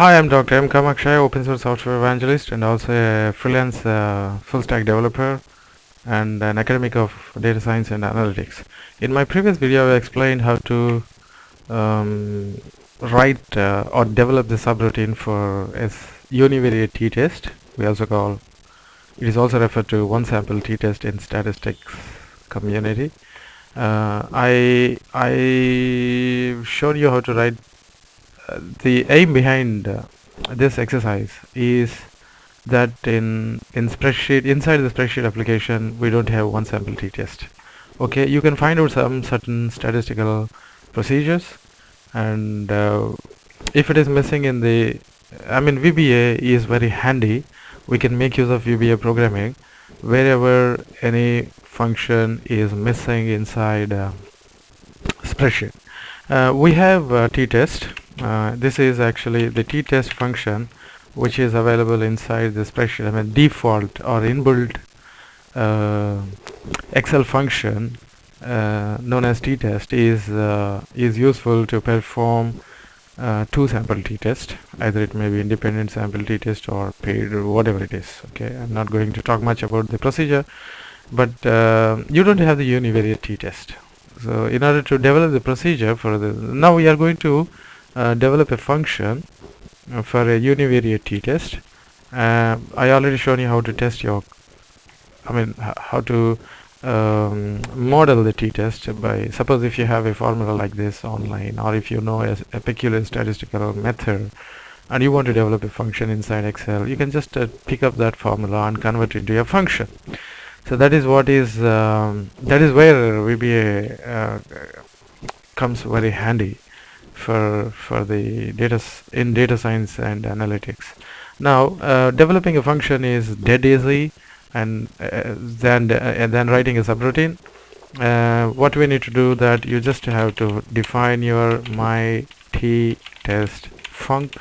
Hi, I'm Dr. M. Kamakshay, open source software evangelist and also a freelance full stack developer and an academic of data science and analytics. In my previous video, I explained how to write or develop the subroutine for a univariate t-test. We also call it is also referred to one sample t-test in statistics community. I showed you how to write. The aim behind this exercise is that inside the spreadsheet application we don't have one sample t-test. Okay, you can find out some certain statistical procedures, and if it is missing in the VBA is very handy. We can make use of VBA programming wherever any function is missing inside spreadsheet. We have t-test. This is actually the t-test function which is available inside the spreadsheet. Default or inbuilt Excel function known as t-test is useful to perform two sample t-test. Either it may be independent sample t-test or paid or whatever it is. Okay, I'm not going to talk much about the procedure, but you don't have the univariate t-test. So in order to develop the procedure for now we are going to develop a function for a univariate t-test. I already shown you how to test your how to model the t-test by, suppose if you have a formula like this online, or if you know a peculiar statistical method and you want to develop a function inside Excel, you can just pick up that formula and convert it into a function. So that is what is that is where VBA comes very handy for the data science and analytics. Now developing a function is dead easy, and then writing a subroutine. What we need to do, that you just have to define your my t test func.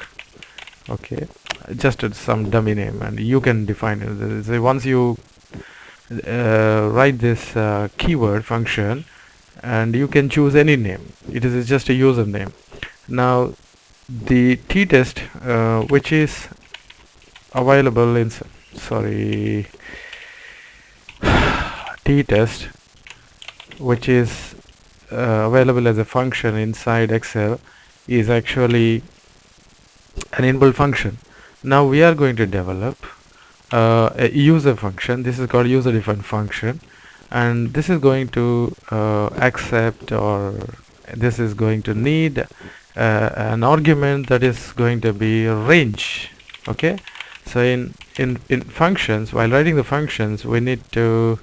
Okay, just some dummy name, and you can define it. So once you write this keyword function, and you can choose any name. It is just a username. Now the t-test which is available in t-test which is available as a function inside Excel is actually an inbuilt function. Now we are going to develop a user function. This is called user defined function, and this is going to accept, or this is going to need an argument that is going to be a range. Okay, so in functions, while writing the functions, we need to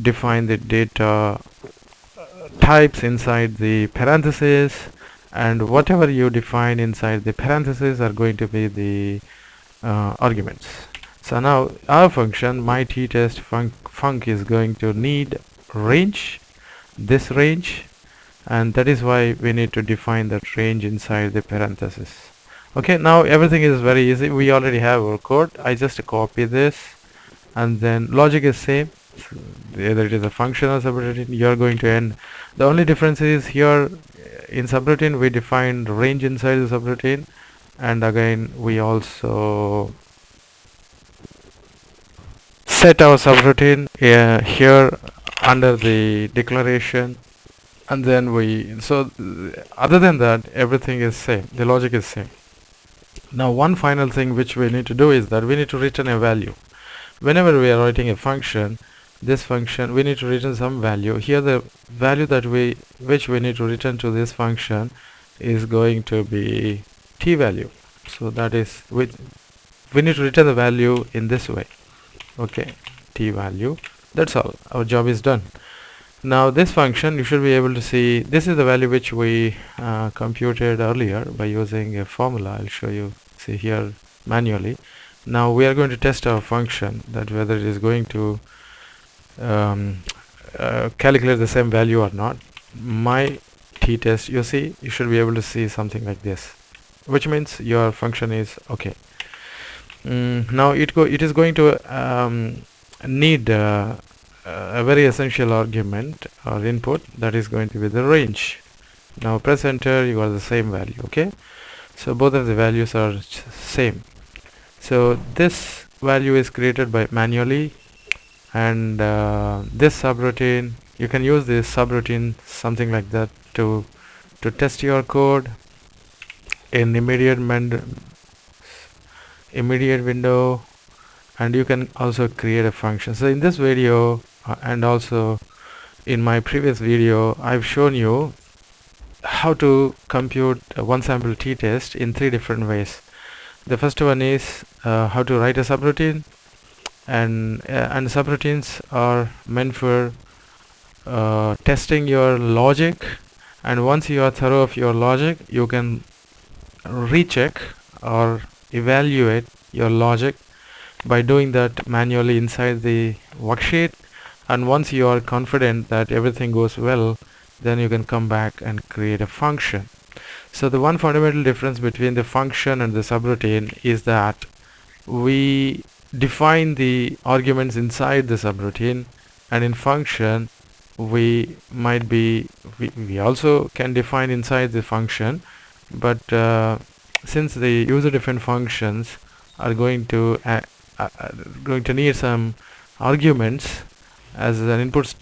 define the data types inside the parentheses, and whatever you define inside the parentheses are going to be the arguments. So now our function my t-test func is going to need range, this range, and that is why we need to define that range inside the parentheses. Okay, now everything is very easy. We already have our code. I just copy this, and then logic is same. So either it is a function or subroutine, you are going to end. The only difference is here in subroutine we defined range inside the subroutine, and again we also set our subroutine here under the declaration, and then other than that everything is same, the logic is same. Now one final thing which we need to do is that we need to return a value. Whenever we are writing a function, this function we need to return some value. Here the value that which we need to return to this function is going to be t value. So that is we need to return the value in this way. Okay, t value. That's all, our job is done. Now this function, you should be able to see, this is the value which we computed earlier by using a formula. I'll show you, see here manually. Now we are going to test our function, that whether it is going to calculate the same value or not. My t-test, you see, you should be able to see something like this, which means your function is okay. Now it is going to need a very essential argument or input, that is going to be the range. Now press enter, you got the same value. Okay, So both of the values are same. So this value is created by manually, and this subroutine, you can use this subroutine something like that to test your code in immediate window, and you can also create a function. So in this video and also in my previous video, I've shown you how to compute one sample t-test in 3 different ways. The first one is how to write a subroutine, and subroutines are meant for testing your logic, and once you are thorough of your logic, you can recheck or evaluate your logic by doing that manually inside the worksheet. And once you are confident that everything goes well, then you can come back and create a function. So the one fundamental difference between the function and the subroutine is that we define the arguments inside the subroutine, and in function we also can define inside the function, but since the user-defined functions are going to need some arguments as inputs,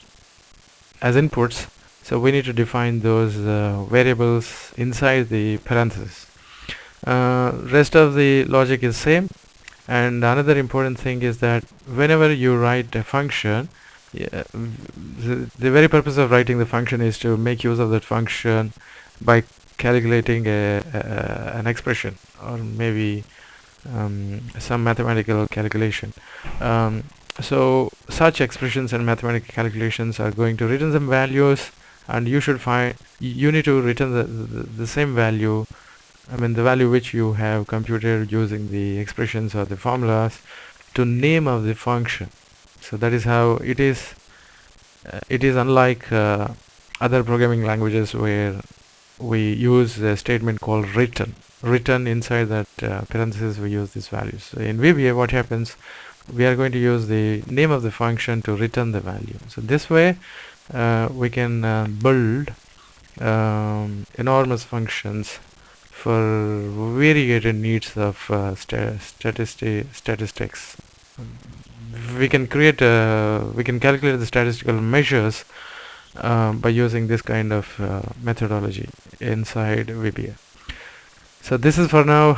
so we need to define those variables inside the parentheses. Rest of the logic is same. And another important thing is that whenever you write a function, the very purpose of writing the function is to make use of that function by calculating an expression, or maybe some mathematical calculation. So such expressions and mathematical calculations are going to return some values, and you need to return the same value, the value which you have computed using the expressions or the formulas, to name of the function. So that is how it is. It is unlike other programming languages where we use a statement called return. Inside that parenthesis we use these values. So in VBA, what happens, we are going to use the name of the function to return the value. So this way we can build enormous functions for variegated needs of statistics. We can calculate the statistical measures by using this kind of methodology inside VBA. So this is for now.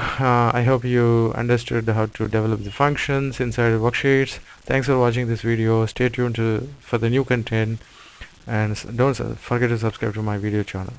I hope you understood how to develop the functions inside worksheets. Thanks for watching this video. Stay tuned for the new content, and don't forget to subscribe to my video channel.